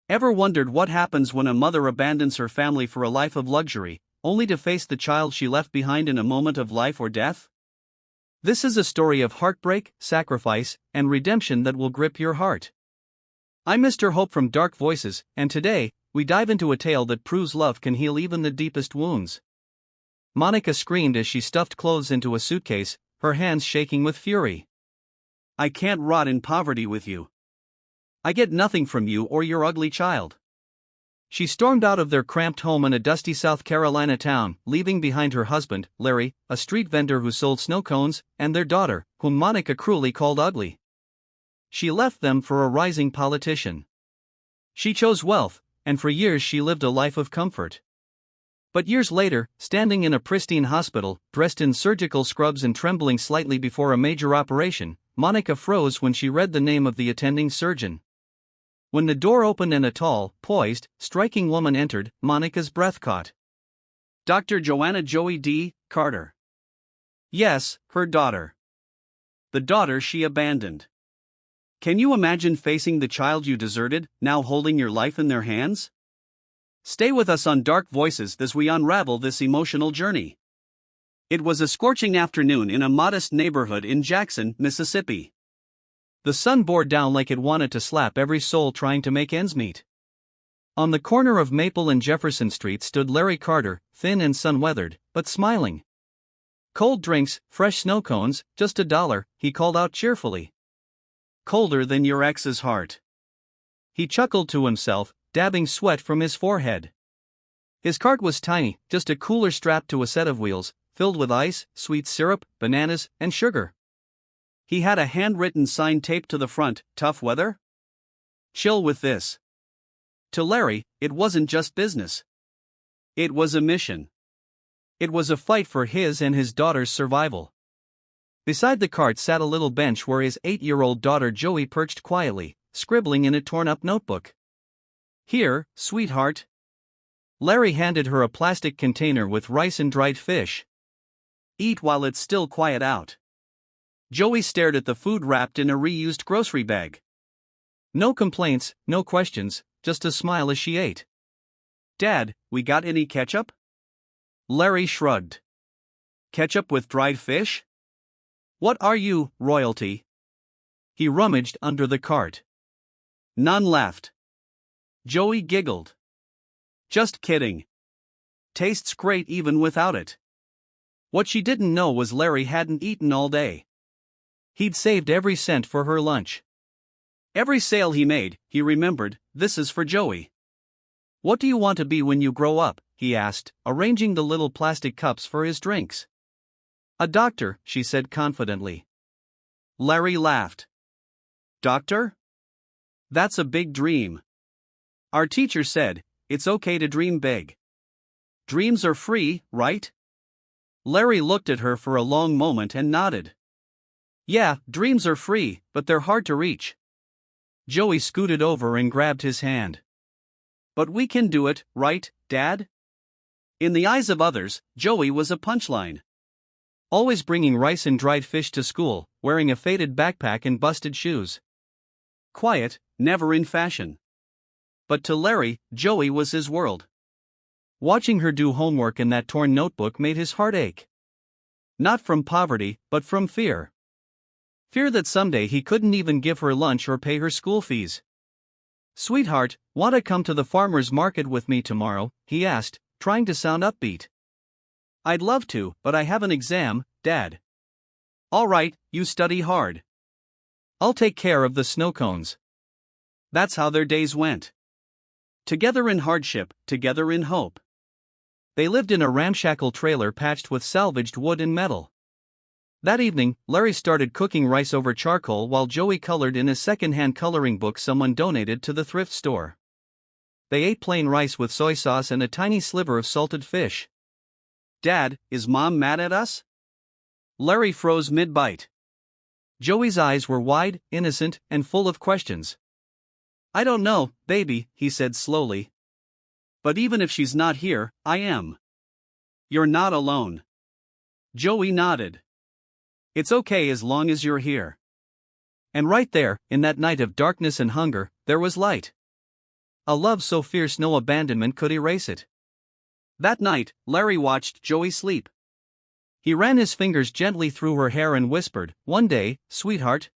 Ever wondered what happens when a mother abandons her family for a life of luxury, only to face the child she left behind in a moment of life or death? This is a story of heartbreak, sacrifice, and redemption that will grip your heart. I'm Mr. Hope from Dark Voices, and today, we dive into a tale that proves love can heal even the deepest wounds. Monica screamed as she stuffed clothes into a suitcase, her hands shaking with fury. "I can't rot in poverty with you. I get nothing from you or your ugly child." She stormed out of their cramped home in a dusty South Carolina town, leaving behind her husband, Larry, a street vendor who sold snow cones, and their daughter, whom Monica cruelly called ugly. She left them for a rising politician. She chose wealth, and for years she lived a life of comfort. But years later, standing in a pristine hospital, dressed in surgical scrubs and trembling slightly before a major operation, Monica froze when she read the name of the attending surgeon. When the door opened and a tall, poised, striking woman entered, Monica's breath caught. Dr. Joanna Joey D. Carter. Yes, her daughter. The daughter she abandoned. Can you imagine facing the child you deserted, now holding your life in their hands? Stay with us on Dark Voices as we unravel this emotional journey. It was a scorching afternoon in a modest neighborhood in Jackson, Mississippi. The sun bore down like it wanted to slap every soul trying to make ends meet. On the corner of Maple and Jefferson Street stood Larry Carter, thin and sun-weathered, but smiling. "Cold drinks, fresh snow cones, just $1, he called out cheerfully. "Colder than your ex's heart." He chuckled to himself, dabbing sweat from his forehead. His cart was tiny, just a cooler strapped to a set of wheels, filled with ice, sweet syrup, bananas, and sugar. He had a handwritten sign taped to the front, "Tough weather? Chill with this." To Larry, it wasn't just business. It was a mission. It was a fight for his and his daughter's survival. Beside the cart sat a little bench where his 8-year-old daughter Joey perched quietly, scribbling in a torn-up notebook. "Here, sweetheart." Larry handed her a plastic container with rice and dried fish. "Eat while it's still quiet out." Joey stared at the food wrapped in a reused grocery bag. No complaints, no questions, just a smile as she ate. "Dad, we got any ketchup?" Larry shrugged. "Ketchup with dried fish? What are you, royalty?" He rummaged under the cart. None left. Joey giggled. "Just kidding. Tastes great even without it." What she didn't know was Larry hadn't eaten all day. He'd saved every cent for her lunch. Every sale he made, he remembered, "This is for Joey." "What do you want to be when you grow up?" he asked, arranging the little plastic cups for his drinks. "A doctor," she said confidently. Larry laughed. "Doctor? That's a big dream. Our teacher said, it's okay to dream big. Dreams are free, right?" Larry looked at her for a long moment and nodded. "Yeah, dreams are free, but they're hard to reach." Joey scooted over and grabbed his hand. "But we can do it, right, Dad?" In the eyes of others, Joey was a punchline. Always bringing rice and dried fish to school, wearing a faded backpack and busted shoes. Quiet, never in fashion. But to Larry, Joey was his world. Watching her do homework in that torn notebook made his heart ache. Not from poverty, but from fear. Fear that someday he couldn't even give her lunch or pay her school fees. "Sweetheart, want to come to the farmer's market with me tomorrow?" he asked, trying to sound upbeat. "I'd love to, but I have an exam, Dad." "All right, you study hard. I'll take care of the snow cones." That's how their days went. Together in hardship, together in hope. They lived in a ramshackle trailer patched with salvaged wood and metal. That evening, Larry started cooking rice over charcoal while Joey colored in a second-hand coloring book someone donated to the thrift store. They ate plain rice with soy sauce and a tiny sliver of salted fish. "Dad, is Mom mad at us?" Larry froze mid-bite. Joey's eyes were wide, innocent, and full of questions. "I don't know, baby," he said slowly. "But even if she's not here, I am. You're not alone." Joey nodded. "It's okay as long as you're here." And right there, in that night of darkness and hunger, there was light. A love so fierce no abandonment could erase it. That night, Larry watched Joey sleep. He ran his fingers gently through her hair and whispered, "One day, sweetheart.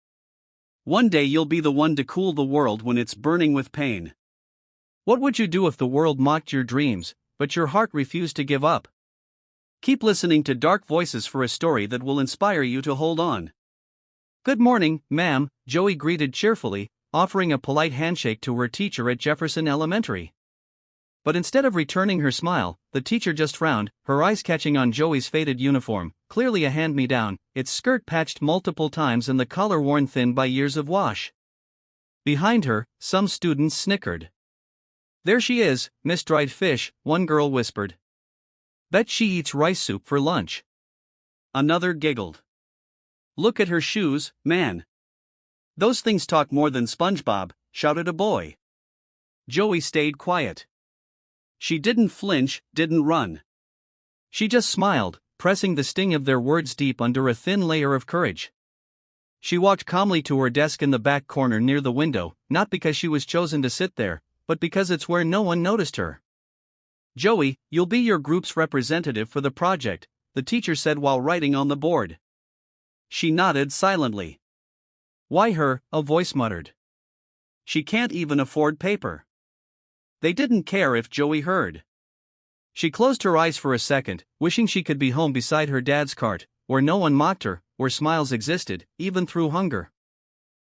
One day you'll be the one to cool the world when it's burning with pain." What would you do if the world mocked your dreams, but your heart refused to give up? Keep listening to Dark Voices for a story that will inspire you to hold on. "Good morning, ma'am," Joey greeted cheerfully, offering a polite handshake to her teacher at Jefferson Elementary. But instead of returning her smile, the teacher just frowned, her eyes catching on Joey's faded uniform, clearly a hand-me-down, its skirt patched multiple times and the collar worn thin by years of wash. Behind her, some students snickered. "There she is, Miss Dried Fish," one girl whispered. "Bet she eats rice soup for lunch." Another giggled. "Look at her shoes, man. Those things talk more than SpongeBob," shouted a boy. Joey stayed quiet. She didn't flinch, didn't run. She just smiled, pressing the sting of their words deep under a thin layer of courage. She walked calmly to her desk in the back corner near the window, not because she was chosen to sit there, but because it's where no one noticed her. "Joey, you'll be your group's representative for the project," the teacher said while writing on the board. She nodded silently. "Why her?" a voice muttered. "She can't even afford paper." They didn't care if Joey heard. She closed her eyes for a second, wishing she could be home beside her dad's cart, where no one mocked her, where smiles existed, even through hunger.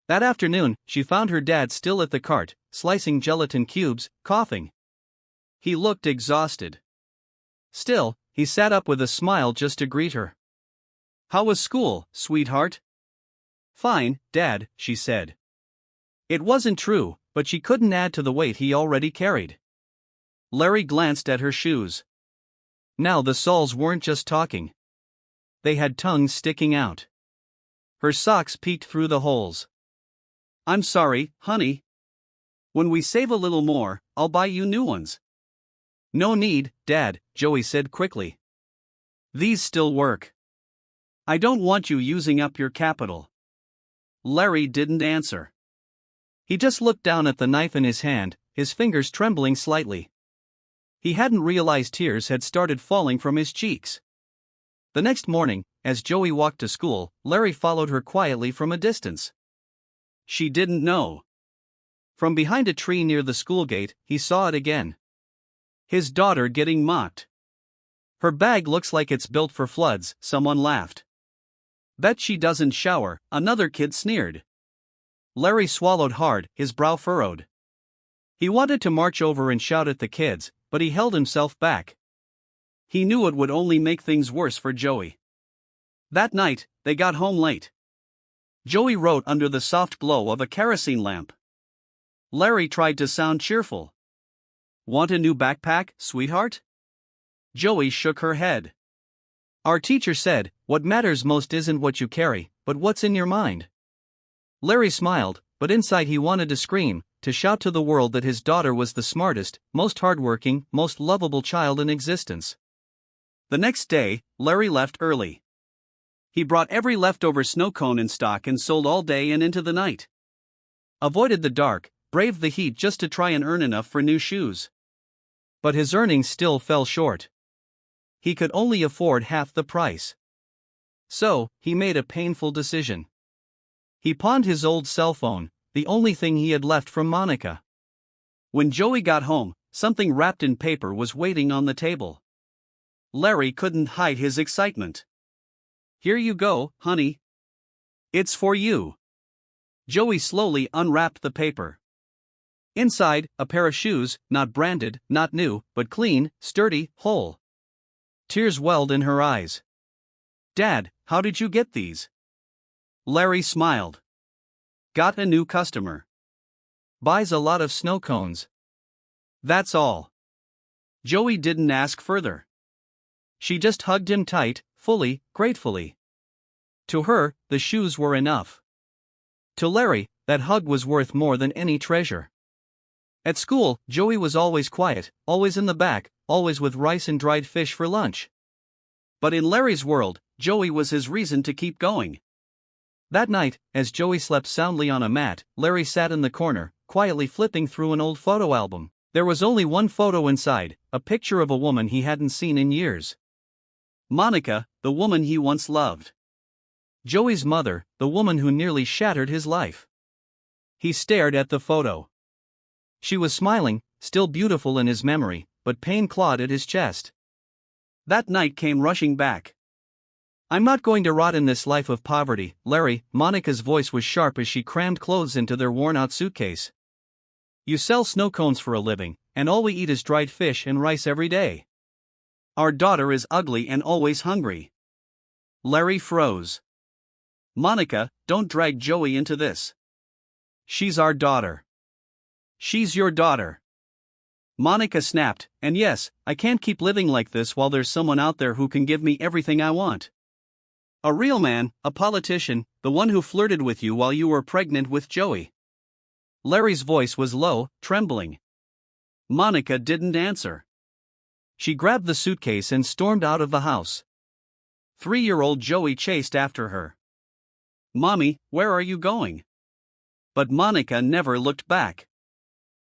That afternoon, she found her dad still at the cart, slicing gelatin cubes, coughing. He looked exhausted. Still, he sat up with a smile just to greet her. "How was school, sweetheart?" "Fine, Dad," she said. It wasn't true, but she couldn't add to the weight he already carried. Larry glanced at her shoes. Now the soles weren't just talking. They had tongues sticking out. Her socks peeked through the holes. "I'm sorry, honey. When we save a little more, I'll buy you new ones." "No need, Dad," Joey said quickly. "These still work. I don't want you using up your capital." Larry didn't answer. He just looked down at the knife in his hand, his fingers trembling slightly. He hadn't realized tears had started falling from his cheeks. The next morning, as Joey walked to school, Larry followed her quietly from a distance. She didn't know. From behind a tree near the school gate, he saw it again. His daughter getting mocked. "Her bag looks like it's built for floods," someone laughed. "Bet she doesn't shower," another kid sneered. Larry swallowed hard, his brow furrowed. He wanted to march over and shout at the kids, but he held himself back. He knew it would only make things worse for Joey. That night, they got home late. Joey wrote under the soft glow of a kerosene lamp. Larry tried to sound cheerful. "Want a new backpack, sweetheart?" Joey shook her head. "Our teacher said, what matters most isn't what you carry, but what's in your mind." Larry smiled, but inside he wanted to scream, to shout to the world that his daughter was the smartest, most hardworking, most lovable child in existence. The next day, Larry left early. He brought every leftover snow cone in stock and sold all day and into the night. Avoided the dark, braved the heat just to try and earn enough for new shoes. But his earnings still fell short. He could only afford half the price. So, he made a painful decision. He pawned his old cell phone, the only thing he had left from Monica. When Joey got home, something wrapped in paper was waiting on the table. Larry couldn't hide his excitement. "Here you go, honey. It's for you." Joey slowly unwrapped the paper. Inside, a pair of shoes, not branded, not new, but clean, sturdy, whole. Tears welled in her eyes. "Dad, how did you get these?" Larry smiled. "Got a new customer. Buys a lot of snow cones. That's all." Joey didn't ask further. She just hugged him tight, fully, gratefully. To her, the shoes were enough. To Larry, that hug was worth more than any treasure. At school, Joey was always quiet, always in the back, always with rice and dried fish for lunch. But in Larry's world, Joey was his reason to keep going. That night, as Joey slept soundly on a mat, Larry sat in the corner, quietly flipping through an old photo album. There was only one photo inside, a picture of a woman he hadn't seen in years. Monica, the woman he once loved. Joey's mother, the woman who nearly shattered his life. He stared at the photo. She was smiling, still beautiful in his memory, but pain clawed at his chest. That night came rushing back. "I'm not going to rot in this life of poverty, Larry." Monica's voice was sharp as she crammed clothes into their worn-out suitcase. "You sell snow cones for a living, and all we eat is dried fish and rice every day. Our daughter is ugly and always hungry." Larry froze. "Monica, don't drag Joey into this. She's our daughter." "She's your daughter," Monica snapped, "and yes, I can't keep living like this while there's someone out there who can give me everything I want. A real man, a politician, the one who flirted with you while you were pregnant with Joey." Larry's voice was low, trembling. Monica didn't answer. She grabbed the suitcase and stormed out of the house. 3-year-old Joey chased after her. "Mommy, where are you going?" But Monica never looked back.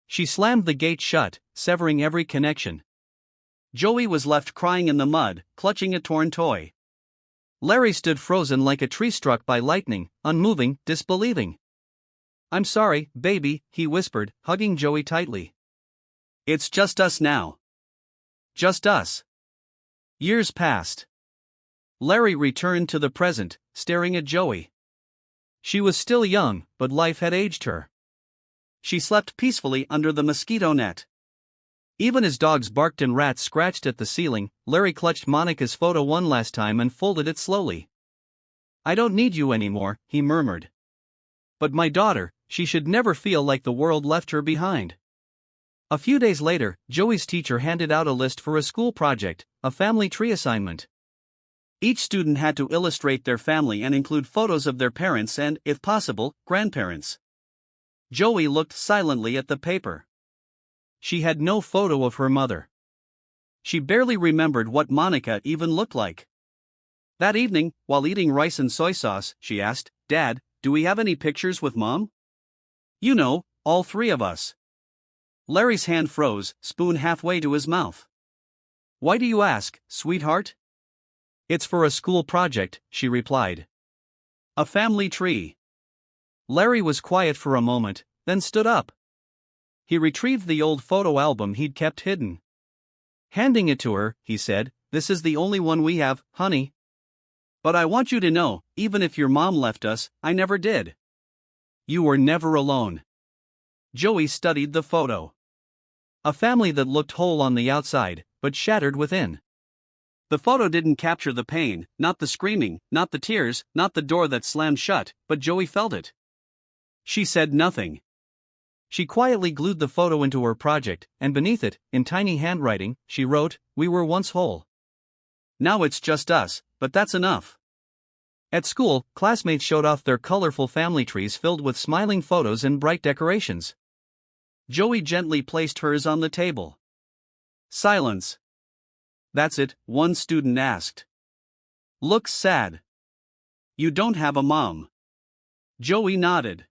She slammed the gate shut, severing every connection. Joey was left crying in the mud, clutching a torn toy. Larry stood frozen like a tree struck by lightning, unmoving, disbelieving. "I'm sorry, baby," he whispered, hugging Joey tightly. "It's just us now. Just us." Years passed. Larry returned to the present, staring at Joey. She was still young, but life had aged her. She slept peacefully under the mosquito net. Even as dogs barked and rats scratched at the ceiling, Larry clutched Monica's photo one last time and folded it slowly. "I don't need you anymore," he murmured. "But my daughter, she should never feel like the world left her behind." A few days later, Joey's teacher handed out a list for a school project, a family tree assignment. Each student had to illustrate their family and include photos of their parents and, if possible, grandparents. Joey looked silently at the paper. She had no photo of her mother. She barely remembered what Monica even looked like. That evening, while eating rice and soy sauce, she asked, "Dad, do we have any pictures with Mom? You know, all 3 of us." Larry's hand froze, spoon halfway to his mouth. "Why do you ask, sweetheart?" "It's for a school project," she replied. "A family tree." Larry was quiet for a moment, then stood up. He retrieved the old photo album he'd kept hidden. Handing it to her, he said, "This is the only one we have, honey. But I want you to know, even if your mom left us, I never did. You were never alone." Joey studied the photo. A family that looked whole on the outside, but shattered within. The photo didn't capture the pain, not the screaming, not the tears, not the door that slammed shut, but Joey felt it. She said nothing. She quietly glued the photo into her project, and beneath it, in tiny handwriting, she wrote, "We were once whole. Now it's just us, but that's enough." At school, classmates showed off their colorful family trees filled with smiling photos and bright decorations. Joey gently placed hers on the table. Silence. "That's it?" one student asked. "Looks sad. You don't have a mom." Joey nodded.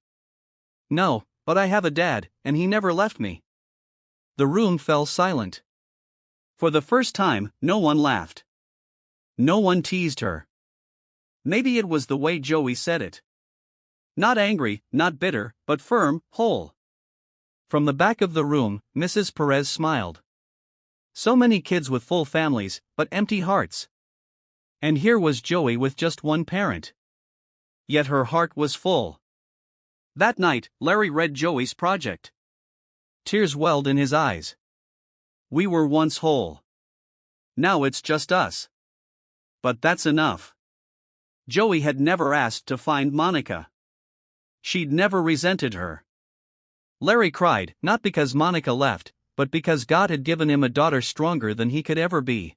"No, but I have a dad, and he never left me." The room fell silent. For the first time, no one laughed. No one teased her. Maybe it was the way Joey said it. Not angry, not bitter, but firm, whole. From the back of the room, Mrs. Perez smiled. So many kids with full families, but empty hearts. And here was Joey with just one parent. Yet her heart was full. That night, Larry read Joey's project. Tears welled in his eyes. "We were once whole. Now it's just us. But that's enough." Joey had never asked to find Monica. She'd never resented her. Larry cried, not because Monica left, but because God had given him a daughter stronger than he could ever be.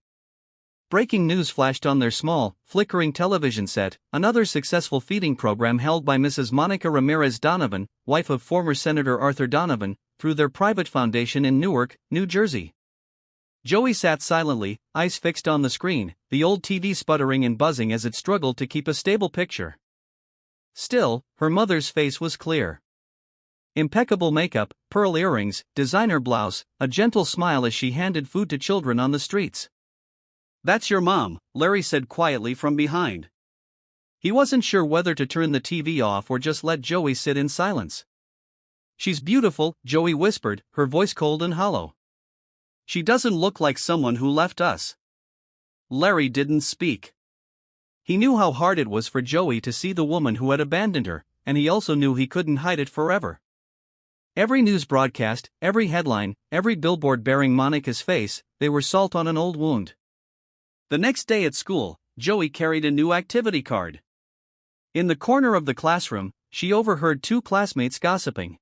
Breaking news flashed on their small, flickering television set, another successful feeding program held by Mrs. Monica Ramirez Donovan, wife of former Senator Arthur Donovan, through their private foundation in Newark, New Jersey. Joey sat silently, eyes fixed on the screen, the old TV sputtering and buzzing as it struggled to keep a stable picture. Still, her mother's face was clear. Impeccable makeup, pearl earrings, designer blouse, a gentle smile as she handed food to children on the streets. "That's your mom," Larry said quietly from behind. He wasn't sure whether to turn the TV off or just let Joey sit in silence. "She's beautiful," Joey whispered, her voice cold and hollow. "She doesn't look like someone who left us." Larry didn't speak. He knew how hard it was for Joey to see the woman who had abandoned her, and he also knew he couldn't hide it forever. Every news broadcast, every headline, every billboard bearing Monica's face, they were salt on an old wound. The next day at school, Joey carried a new activity card. In the corner of the classroom, she overheard two classmates gossiping.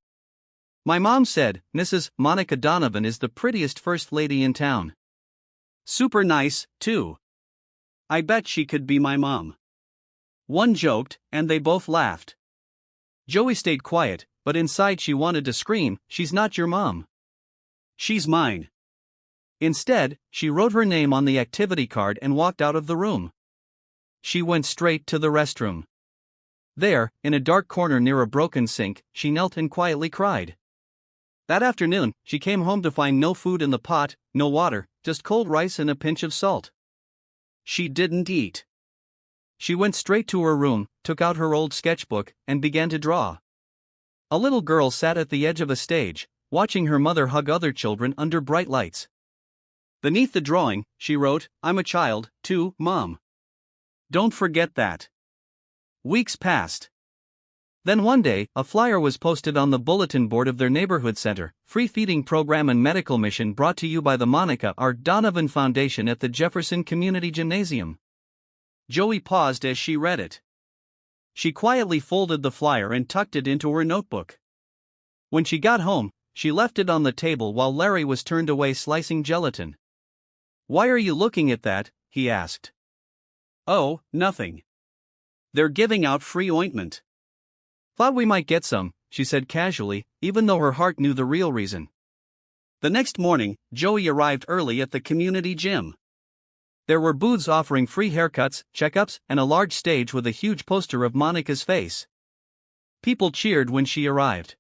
"My mom said, Mrs. Monica Donovan is the prettiest first lady in town. Super nice, too. I bet she could be my mom." One joked, and they both laughed. Joey stayed quiet, but inside she wanted to scream, "She's not your mom. She's mine." Instead, she wrote her name on the activity card and walked out of the room. She went straight to the restroom. There, in a dark corner near a broken sink, she knelt and quietly cried. That afternoon, she came home to find no food in the pot, no water, just cold rice and a pinch of salt. She didn't eat. She went straight to her room, took out her old sketchbook, and began to draw. A little girl sat at the edge of a stage, watching her mother hug other children under bright lights. Beneath the drawing, she wrote, "I'm a child, too, Mom. Don't forget that." Weeks passed. Then one day, a flyer was posted on the bulletin board of their neighborhood center, "Free feeding program and medical mission brought to you by the Monica R. Donovan Foundation at the Jefferson Community Gymnasium." Joey paused as she read it. She quietly folded the flyer and tucked it into her notebook. When she got home, she left it on the table while Larry was turned away slicing gelatin. "Why are you looking at that?" he asked. "Oh, nothing. They're giving out free ointment." "Thought we might get some," she said casually, even though her heart knew the real reason. The next morning, Joey arrived early at the community gym. There were booths offering free haircuts, checkups, and a large stage with a huge poster of Monica's face. People cheered when she arrived.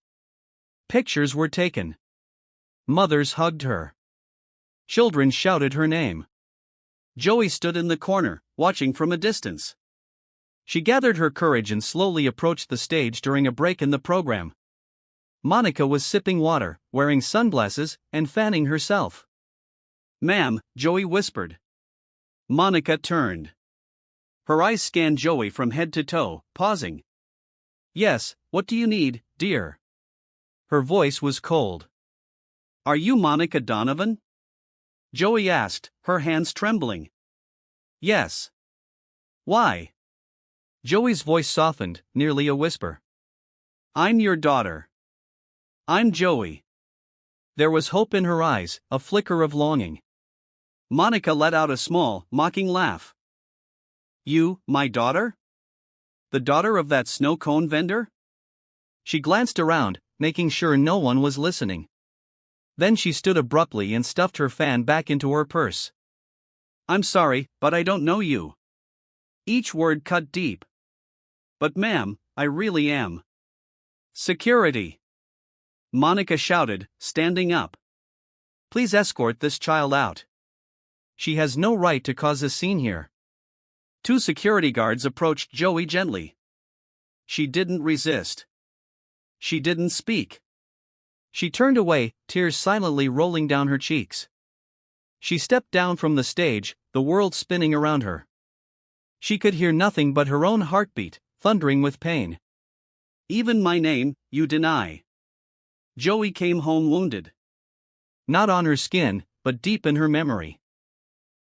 Pictures were taken. Mothers hugged her. Children shouted her name. Joey stood in the corner, watching from a distance. She gathered her courage and slowly approached the stage during a break in the program. Monica was sipping water, wearing sunglasses, and fanning herself. "Ma'am," Joey whispered. Monica turned. Her eyes scanned Joey from head to toe, pausing. "Yes, what do you need, dear?" Her voice was cold. "Are you Monica Donovan?" Joey asked, her hands trembling. "Yes." "Why?" Joey's voice softened, nearly a whisper. "I'm your daughter. I'm Joey." There was hope in her eyes, a flicker of longing. Monica let out a small, mocking laugh. "You, my daughter? The daughter of that snow cone vendor?" She glanced around, making sure no one was listening. Then she stood abruptly and stuffed her fan back into her purse. "I'm sorry, but I don't know you." Each word cut deep. "But ma'am, I really am." "Security!" Monica shouted, standing up. "Please escort this child out. She has no right to cause a scene here." Two security guards approached Joey gently. She didn't resist. She didn't speak. She turned away, tears silently rolling down her cheeks. She stepped down from the stage, the world spinning around her. She could hear nothing but her own heartbeat, thundering with pain. "Even my name, you deny." Joey came home wounded. Not on her skin, but deep in her memory.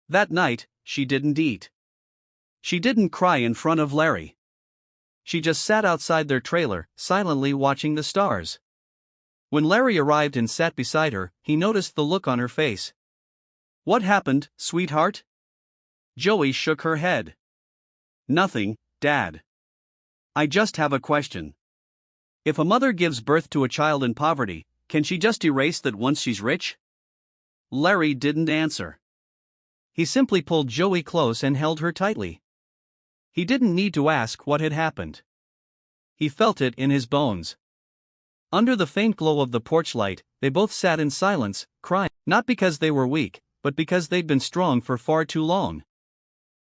That night, she didn't eat. She didn't cry in front of Larry. She just sat outside their trailer, silently watching the stars. When Larry arrived and sat beside her, he noticed the look on her face. "What happened, sweetheart?" Joey shook her head. "Nothing, Dad. I just have a question. If a mother gives birth to a child in poverty, can she just erase that once she's rich?" Larry didn't answer. He simply pulled Joey close and held her tightly. He didn't need to ask what had happened. He felt it in his bones. Under the faint glow of the porch light, they both sat in silence, crying, not because they were weak, but because they'd been strong for far too long.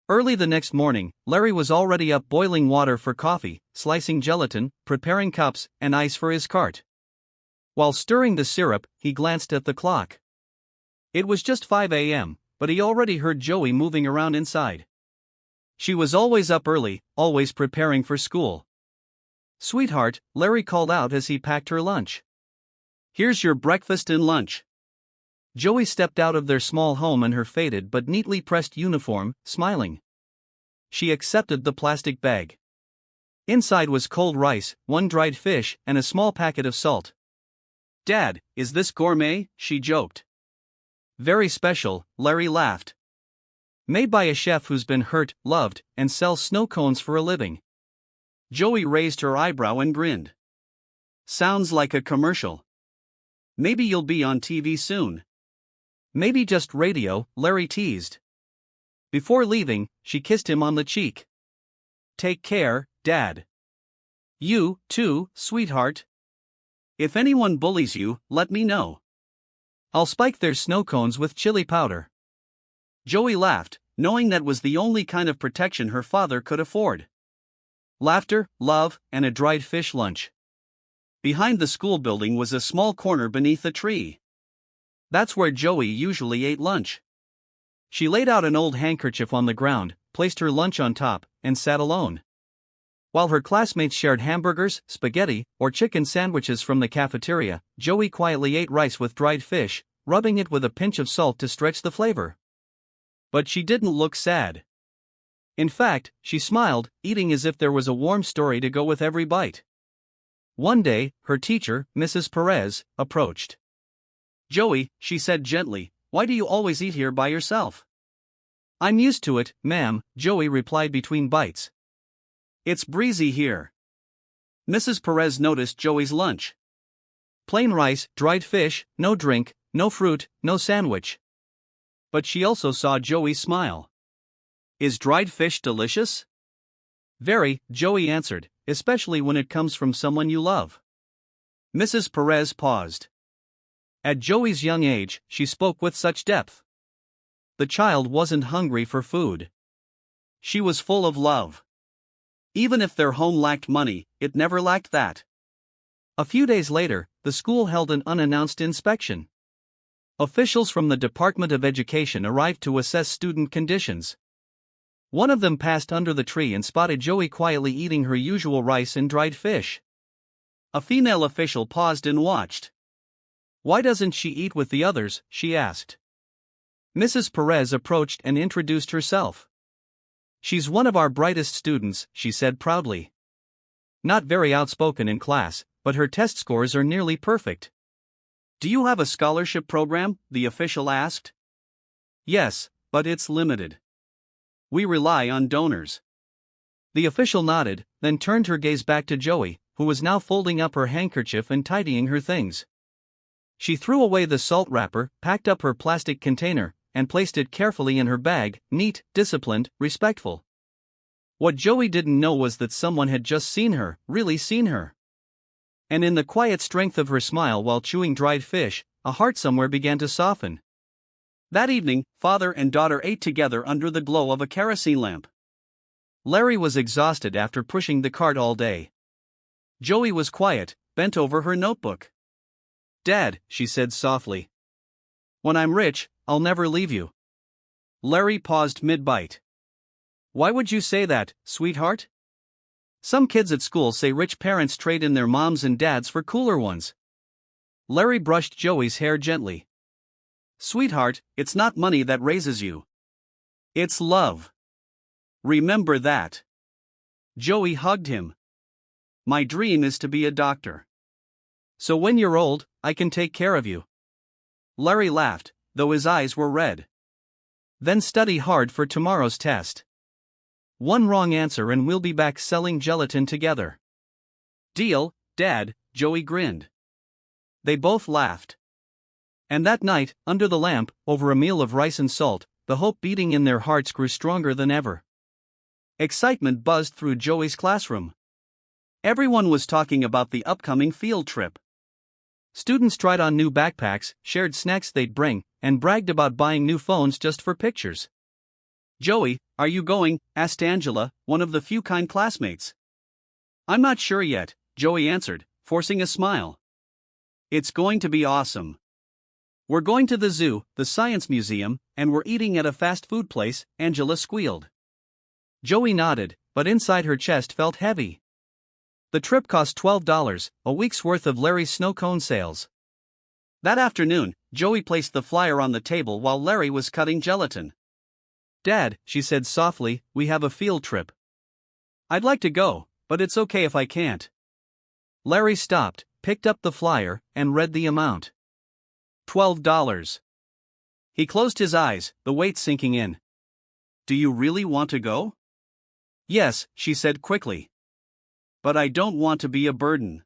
Early the next morning, Larry was already up boiling water for coffee, slicing gelatin, preparing cups and ice for his cart. While stirring the syrup, he glanced at the clock. It was just 5 a.m., but he already heard Joey moving around inside. She was always up early, always preparing for school. "Sweetheart," Larry called out as he packed her lunch. "Here's your breakfast and lunch." Joey stepped out of their small home in her faded but neatly pressed uniform, smiling. She accepted the plastic bag. Inside was cold rice, one dried fish, and a small packet of salt. "Dad, is this gourmet?" she joked. "Very special," Larry laughed. "Made by a chef who's been hurt, loved, and sells snow cones for a living." Joey raised her eyebrow and grinned. "Sounds like a commercial. Maybe you'll be on TV soon." "Maybe just radio," Larry teased. Before leaving, she kissed him on the cheek. "Take care, Dad." "You, too, sweetheart. If anyone bullies you, let me know. I'll spike their snow cones with chili powder." Joey laughed, knowing that was the only kind of protection her father could afford. Laughter, love, and a dried fish lunch. Behind the school building was a small corner beneath a tree. That's where Joey usually ate lunch. She laid out an old handkerchief on the ground, placed her lunch on top, and sat alone. While her classmates shared hamburgers, spaghetti, or chicken sandwiches from the cafeteria, Joey quietly ate rice with dried fish, rubbing it with a pinch of salt to stretch the flavor. But she didn't look sad. In fact, she smiled, eating as if there was a warm story to go with every bite. One day, her teacher, Mrs. Perez, approached. "Joey," she said gently, "why do you always eat here by yourself?" "I'm used to it, ma'am," Joey replied between bites. "It's breezy here." Mrs. Perez noticed Joey's lunch. Plain rice, dried fish, no drink, no fruit, no sandwich. But she also saw Joey smile. "Is dried fish delicious?" "Very," Joey answered, "especially when it comes from someone you love." Mrs. Perez paused. At Joey's young age, she spoke with such depth. The child wasn't hungry for food. She was full of love. Even if their home lacked money, it never lacked that. A few days later, the school held an unannounced inspection. Officials from the Department of Education arrived to assess student conditions. One of them passed under the tree and spotted Joey quietly eating her usual rice and dried fish. A female official paused and watched. "Why doesn't she eat with the others?" she asked. Mrs. Perez approached and introduced herself. "She's one of our brightest students," she said proudly. "Not very outspoken in class, but her test scores are nearly perfect." "Do you have a scholarship program?" the official asked. "Yes, but it's limited. We rely on donors." The official nodded, then turned her gaze back to Joey, who was now folding up her handkerchief and tidying her things. She threw away the salt wrapper, packed up her plastic container, and placed it carefully in her bag, neat, disciplined, respectful. What Joey didn't know was that someone had just seen her, really seen her. And in the quiet strength of her smile while chewing dried fish, a heart somewhere began to soften. That evening, father and daughter ate together under the glow of a kerosene lamp. Larry was exhausted after pushing the cart all day. Joey was quiet, bent over her notebook. "Dad," she said softly. "When I'm rich, I'll never leave you." Larry paused mid-bite. "Why would you say that, sweetheart?" "Some kids at school say rich parents trade in their moms and dads for cooler ones." Larry brushed Joey's hair gently. "Sweetheart, it's not money that raises you. It's love. Remember that." Joey hugged him. "My dream is to be a doctor. So when you're old, I can take care of you." Larry laughed, though his eyes were red. "Then study hard for tomorrow's test. One wrong answer and we'll be back selling gelatin together." "Deal, Dad," Joey grinned. They both laughed. And that night, under the lamp, over a meal of rice and salt, the hope beating in their hearts grew stronger than ever. Excitement buzzed through Joey's classroom. Everyone was talking about the upcoming field trip. Students tried on new backpacks, shared snacks they'd bring, and bragged about buying new phones just for pictures. "Joey, are you going?" asked Angela, one of the few kind classmates. "I'm not sure yet," Joey answered, forcing a smile. "It's going to be awesome. We're going to the zoo, the science museum, and we're eating at a fast food place," Angela squealed. Joey nodded, but inside her chest felt heavy. The trip cost $12, a week's worth of Larry's snow cone sales. That afternoon, Joey placed the flyer on the table while Larry was cutting gelatin. "Dad," she said softly, "we have a field trip. I'd like to go, but it's okay if I can't." Larry stopped, picked up the flyer, and read the amount. $12. He closed his eyes, the weight sinking in. "Do you really want to go?" "Yes," she said quickly. "But I don't want to be a burden.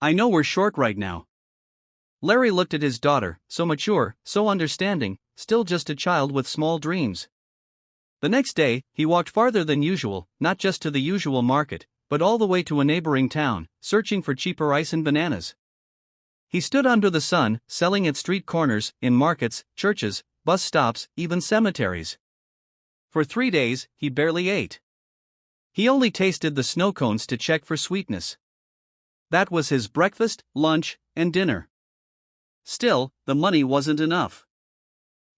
I know we're short right now." Larry looked at his daughter, so mature, so understanding, still just a child with small dreams. The next day, he walked farther than usual, not just to the usual market, but all the way to a neighboring town, searching for cheaper ice and bananas. He stood under the sun, selling at street corners, in markets, churches, bus stops, even cemeteries. For 3 days, he barely ate. He only tasted the snow cones to check for sweetness. That was his breakfast, lunch, and dinner. Still, the money wasn't enough.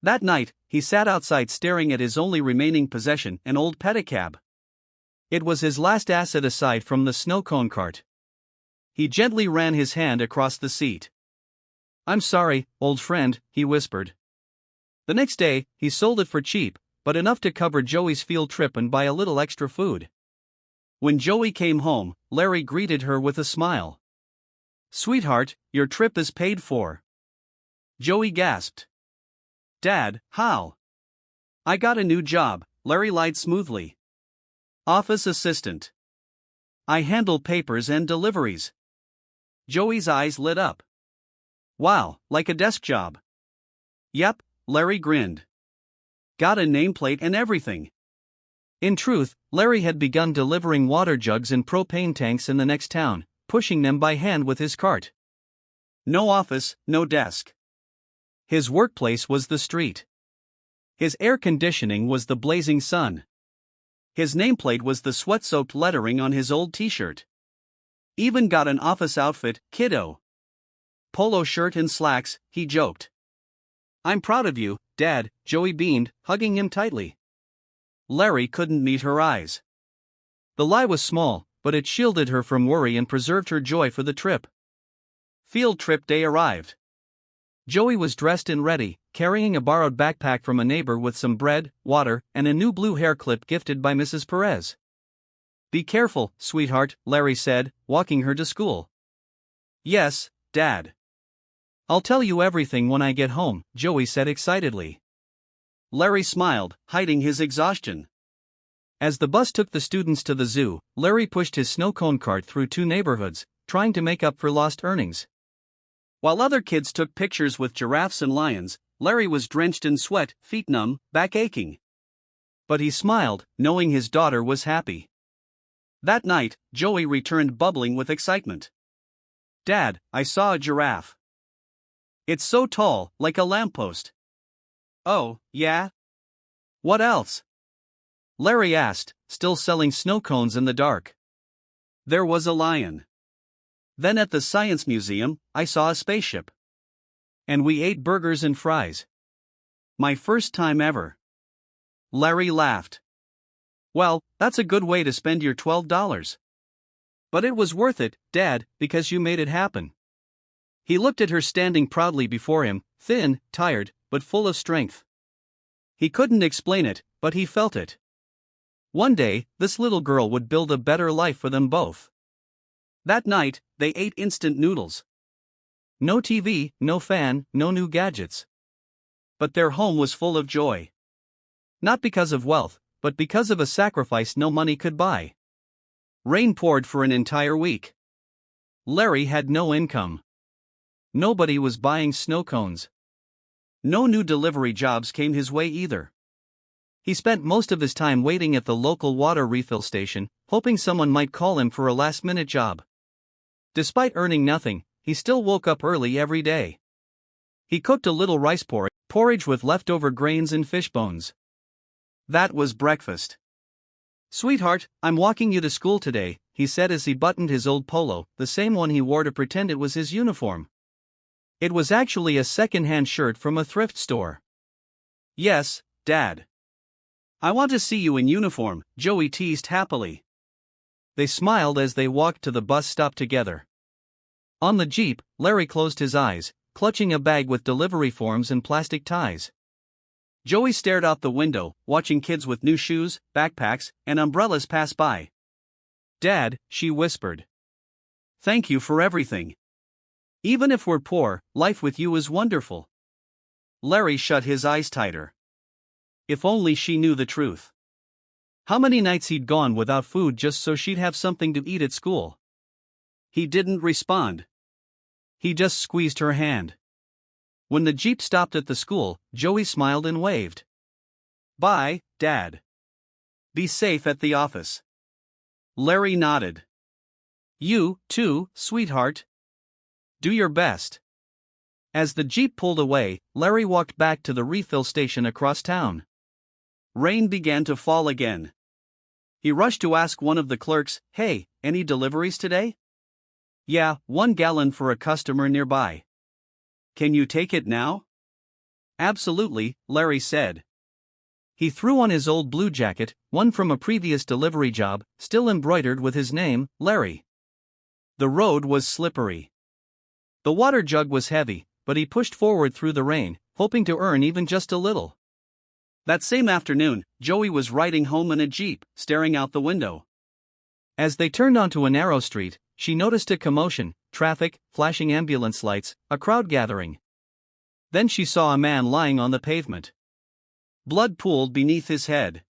That night, he sat outside staring at his only remaining possession, an old pedicab. It was his last asset aside from the snow cone cart. He gently ran his hand across the seat. "I'm sorry, old friend," he whispered. The next day, he sold it for cheap, but enough to cover Joey's field trip and buy a little extra food. When Joey came home, Larry greeted her with a smile. "Sweetheart, your trip is paid for." Joey gasped. "Dad, how?" "I got a new job," Larry lied smoothly. "Office assistant. I handle papers and deliveries." Joey's eyes lit up. "Wow, like a desk job?" "Yep," Larry grinned. "Got a nameplate and everything." In truth, Larry had begun delivering water jugs and propane tanks in the next town, pushing them by hand with his cart. No office, no desk. His workplace was the street. His air conditioning was the blazing sun. His nameplate was the sweat-soaked lettering on his old t-shirt. "Even got an office outfit, kiddo. Polo shirt and slacks," he joked. "I'm proud of you, Dad," Joey beamed, hugging him tightly. Larry couldn't meet her eyes. The lie was small, but it shielded her from worry and preserved her joy for the trip. Field trip day arrived. Joey was dressed and ready, carrying a borrowed backpack from a neighbor with some bread, water, and a new blue hair clip gifted by Mrs. Perez. "Be careful, sweetheart," Larry said, walking her to school. "Yes, Dad. I'll tell you everything when I get home," Joey said excitedly. Larry smiled, hiding his exhaustion. As the bus took the students to the zoo, Larry pushed his snow cone cart through 2 neighborhoods, trying to make up for lost earnings. While other kids took pictures with giraffes and lions, Larry was drenched in sweat, feet numb, back aching. But he smiled, knowing his daughter was happy. That night, Joey returned bubbling with excitement. "Dad, I saw a giraffe. It's so tall, like a lamppost." "Oh, yeah? What else?" Larry asked, still selling snow cones in the dark. "There was a lion. Then at the Science Museum, I saw a spaceship. And we ate burgers and fries. My first time ever." Larry laughed. "Well, that's a good way to spend your $12. But it was worth it, Dad, because you made it happen." He looked at her standing proudly before him, thin, tired, but full of strength. He couldn't explain it, but he felt it. One day, this little girl would build a better life for them both. That night, they ate instant noodles. No TV, no fan, no new gadgets. But their home was full of joy. Not because of wealth, but because of a sacrifice no money could buy. Rain poured for an entire week. Larry had no income. Nobody was buying snow cones. No new delivery jobs came his way either. He spent most of his time waiting at the local water refill station, hoping someone might call him for a last-minute job. Despite earning nothing, he still woke up early every day. He cooked a little rice porridge with leftover grains and fish bones. That was breakfast. "Sweetheart, I'm walking you to school today," he said as he buttoned his old polo, the same one he wore to pretend it was his uniform. It was actually a second-hand shirt from a thrift store. "Yes, Dad. I want to see you in uniform," Joey teased happily. They smiled as they walked to the bus stop together. On the Jeep, Larry closed his eyes, clutching a bag with delivery forms and plastic ties. Joey stared out the window, watching kids with new shoes, backpacks, and umbrellas pass by. "Dad," she whispered. "Thank you for everything. Even if we're poor, life with you is wonderful." Larry shut his eyes tighter. If only she knew the truth. How many nights he'd gone without food just so she'd have something to eat at school. He didn't respond. He just squeezed her hand. When the Jeep stopped at the school, Joey smiled and waved. "Bye, Dad. Be safe at the office." Larry nodded. "You, too, sweetheart. Do your best." As the Jeep pulled away, Larry walked back to the refill station across town. Rain began to fall again. He rushed to ask one of the clerks, "Hey, any deliveries today?" "Yeah, 1 gallon for a customer nearby." "Can you take it now?" "Absolutely," Larry said. He threw on his old blue jacket, one from a previous delivery job, still embroidered with his name, Larry. The road was slippery. The water jug was heavy, but he pushed forward through the rain, hoping to earn even just a little. That same afternoon, Joey was riding home in a Jeep, staring out the window. As they turned onto a narrow street, she noticed a commotion, traffic, flashing ambulance lights, a crowd gathering. Then she saw a man lying on the pavement. Blood pooled beneath his head.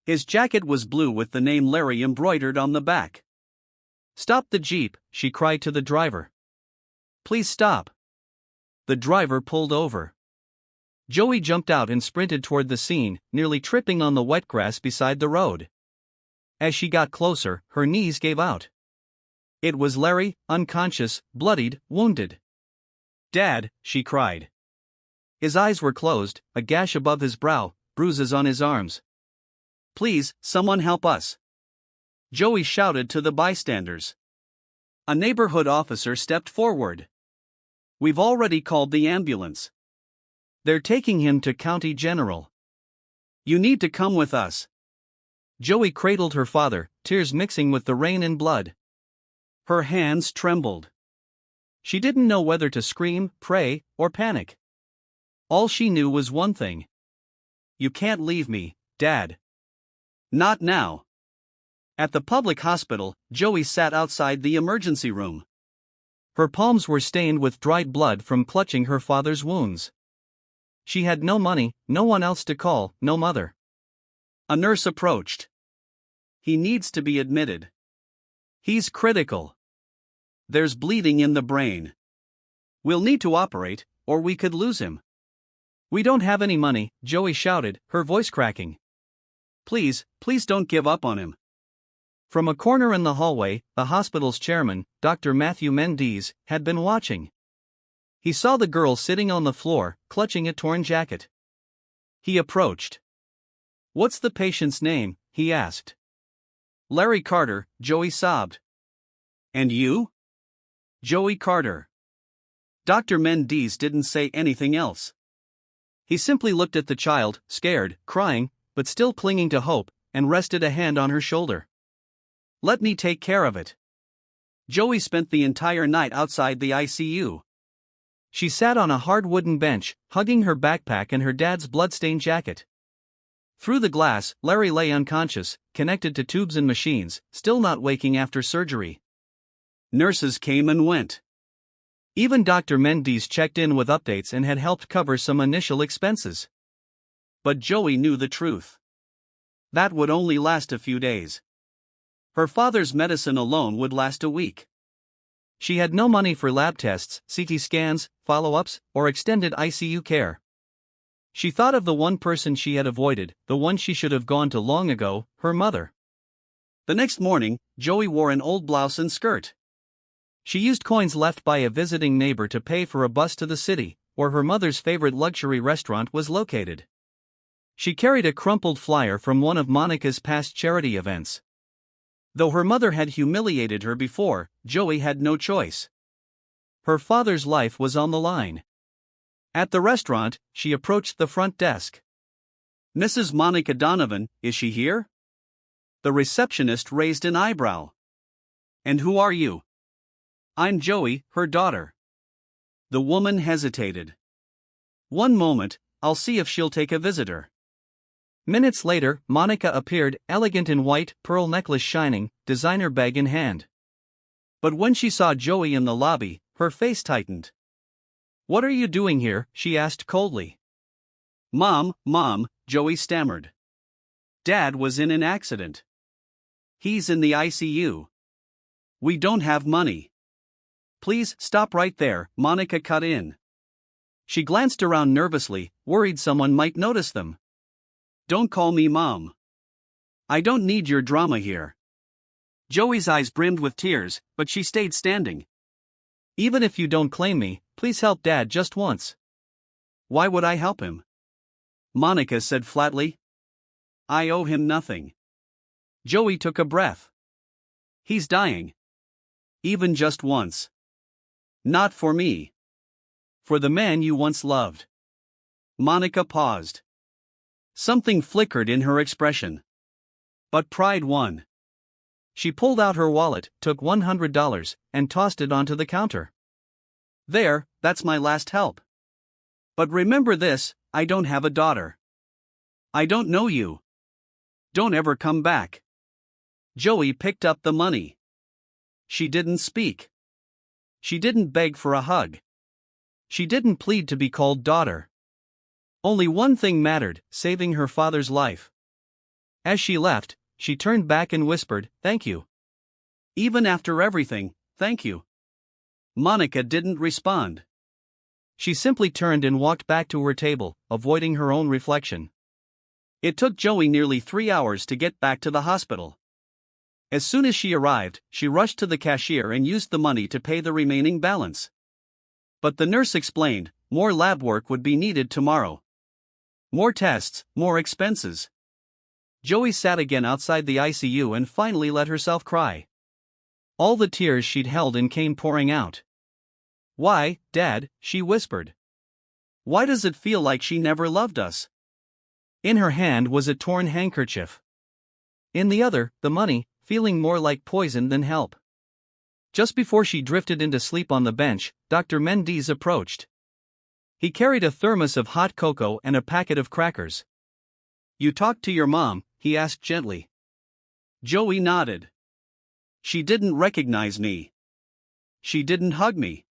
His jacket was blue with the name Larry embroidered on the back. "Stop the Jeep," she cried to the driver. "Please stop." The driver pulled over. Joey jumped out and sprinted toward the scene, nearly tripping on the wet grass beside the road. As she got closer, her knees gave out. It was Larry, unconscious, bloodied, wounded. "Dad," she cried. His eyes were closed, a gash above his brow, bruises on his arms. "Please, someone help us." Joey shouted to the bystanders. A neighborhood officer stepped forward. "We've already called the ambulance. They're taking him to County General. You need to come with us." Joey cradled her father, tears mixing with the rain and blood. Her hands trembled. She didn't know whether to scream, pray, or panic. All she knew was one thing. "You can't leave me, Dad. Not now." At the public hospital, Joey sat outside the emergency room. Her palms were stained with dried blood from clutching her father's wounds. She had no money, no one else to call, no mother. A nurse approached. "He needs to be admitted. He's critical. There's bleeding in the brain. We'll need to operate, or we could lose him." "We don't have any money," Joey shouted, her voice cracking. Please don't give up on him." From a corner in the hallway, the hospital's chairman, Dr. Matthew Mendes, had been watching. He saw the girl sitting on the floor, clutching a torn jacket. He approached. "What's the patient's name?" he asked. "Larry Carter," Joey sobbed. "And you?" "Joey Carter." Dr. Mendes didn't say anything else. He simply looked at the child, scared, crying, but still clinging to hope, and rested a hand on her shoulder. "Let me take care of it." Joey spent the entire night outside the ICU. She sat on a hard wooden bench, hugging her backpack and her dad's bloodstained jacket. Through the glass, Larry lay unconscious, connected to tubes and machines, still not waking after surgery. Nurses came and went. Even Dr. Mendes checked in with updates and had helped cover some initial expenses. But Joey knew the truth. That would only last a few days. Her father's medicine alone would last a week. She had no money for lab tests, CT scans, follow-ups, or extended ICU care. She thought of the one person she had avoided, the one she should have gone to long ago, her mother. The next morning, Joey wore an old blouse and skirt. She used coins left by a visiting neighbor to pay for a bus to the city, where her mother's favorite luxury restaurant was located. She carried a crumpled flyer from one of Monica's past charity events. Though her mother had humiliated her before, Joey had no choice. Her father's life was on the line. At the restaurant, she approached the front desk. "Mrs. Monica Donovan, is she here?" The receptionist raised an eyebrow. "And who are you?" "I'm Joey, her daughter." The woman hesitated. "One moment, I'll see if she'll take a visitor." Minutes later, Monica appeared, elegant in white, pearl necklace shining, designer bag in hand. But when she saw Joey in the lobby, her face tightened. "What are you doing here?" she asked coldly. Mom, Joey stammered. "Dad was in an accident. He's in the ICU. We don't have money." "Please stop right there," Monica cut in. She glanced around nervously, worried someone might notice them. "Don't call me Mom. I don't need your drama here." Joey's eyes brimmed with tears, but she stayed standing. "Even if you don't claim me, please help Dad just once." "Why would I help him?" Monica said flatly. "I owe him nothing." Joey took a breath. "He's dying. Even just once. Not for me. For the man you once loved." Monica paused. Something flickered in her expression. But pride won. She pulled out her wallet, took $100, and tossed it onto the counter. "There, that's my last help. But remember this, I don't have a daughter. I don't know you. Don't ever come back." Joey picked up the money. She didn't speak. She didn't beg for a hug. She didn't plead to be called daughter. Only one thing mattered, saving her father's life. As she left, she turned back and whispered, "Thank you. Even after everything, thank you." Monica didn't respond. She simply turned and walked back to her table, avoiding her own reflection. It took Joey nearly 3 hours to get back to the hospital. As soon as she arrived, she rushed to the cashier and used the money to pay the remaining balance. But the nurse explained, more lab work would be needed tomorrow. More tests, more expenses. Joey sat again outside the ICU and finally let herself cry. All the tears she'd held in came pouring out. "Why, Dad?" she whispered. "Why does it feel like she never loved us?" In her hand was a torn handkerchief. In the other, the money, feeling more like poison than help. Just before she drifted into sleep on the bench, Dr. Mendes approached. He carried a thermos of hot cocoa and a packet of crackers. "You talked to your mom?" he asked gently. Joey nodded. "She didn't recognize me. She didn't hug me.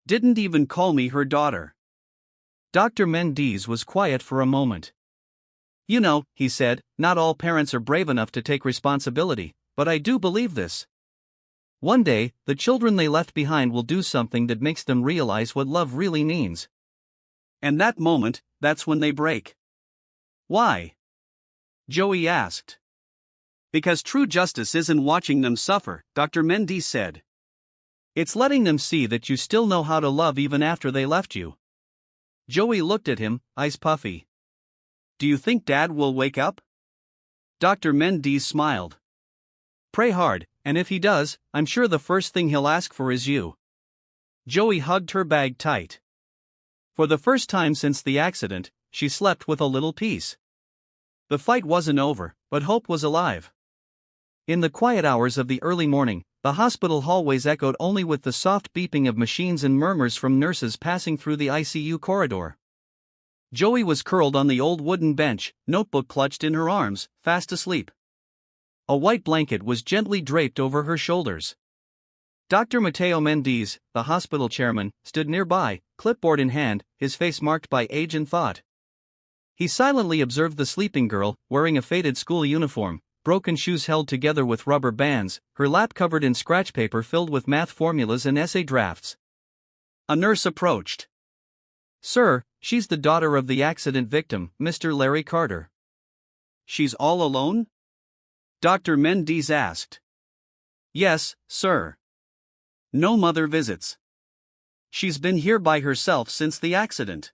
Didn't even call me her daughter." Dr. Mendes was quiet for a moment. "You know," he said, "not all parents are brave enough to take responsibility, but I do believe this. One day, the children they left behind will do something that makes them realize what love really means. And that moment, that's when they break." "Why?" Joey asked. "Because true justice isn't watching them suffer," Dr. Mendes said. "It's letting them see that you still know how to love even after they left you." Joey looked at him, eyes puffy. "Do you think Dad will wake up?" Dr. Mendes smiled. "Pray hard, and if he does, I'm sure the first thing he'll ask for is you." Joey hugged her bag tight. For the first time since the accident, she slept with a little peace. The fight wasn't over, but hope was alive. In the quiet hours of the early morning, the hospital hallways echoed only with the soft beeping of machines and murmurs from nurses passing through the ICU corridor. Joey was curled on the old wooden bench, notebook clutched in her arms, fast asleep. A white blanket was gently draped over her shoulders. Dr. Mateo Mendes, the hospital chairman, stood nearby, clipboard in hand, his face marked by age and thought. He silently observed the sleeping girl, wearing a faded school uniform, broken shoes held together with rubber bands, her lap covered in scratch paper filled with math formulas and essay drafts. A nurse approached. "Sir," She's the daughter of the accident victim, Mr. Larry Carter. She's all alone? Dr. Mendes asked. Yes, sir. No mother visits. She's been here by herself since the accident.